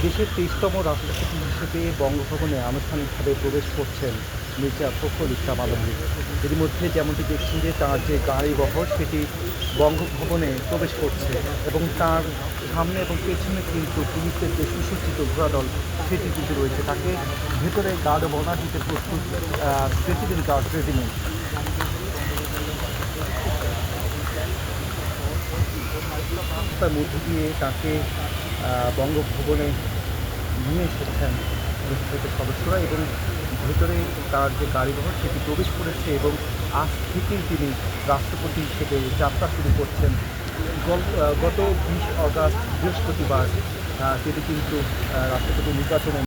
দেশের ২৩তম রাষ্ট্রপতি হিসেবে বঙ্গভবনে আনুষ্ঠানিকভাবে প্রবেশ করছেন মির্জা ফখরুল ইসলাম আলমগীর। এরই মধ্যে যেমনটি দেখছেন যে তার যে গাড়িবহর সেটি বঙ্গভবনে প্রবেশ করছে এবং তার সামনে এবং পেছনে কিন্তু পুলিশের যে সুসজ্জিত ঘোড়াদল সেটি কিন্তু রয়েছে। তাকে ভেতরে গার্ড বনা দিতে প্রস্তুত প্রেসিডেন্ট গার্ড রেজিমেন্ট। তার মধ্য দিয়ে তাকে বঙ্গভবনে নিয়ে এসেছেন লেজিসলেটিভ সদস্যরা এবং ভেতরে তার যে গাড়িবহর সেটি প্রবেশ করেছে এবং আজ থেকেই তিনি রাষ্ট্রপতি হিসেবে যাত্রা শুরু করছেন। গত 20 অগাস্ট বৃহস্পতিবার তিনি কিন্তু রাষ্ট্রপতি নির্বাচনে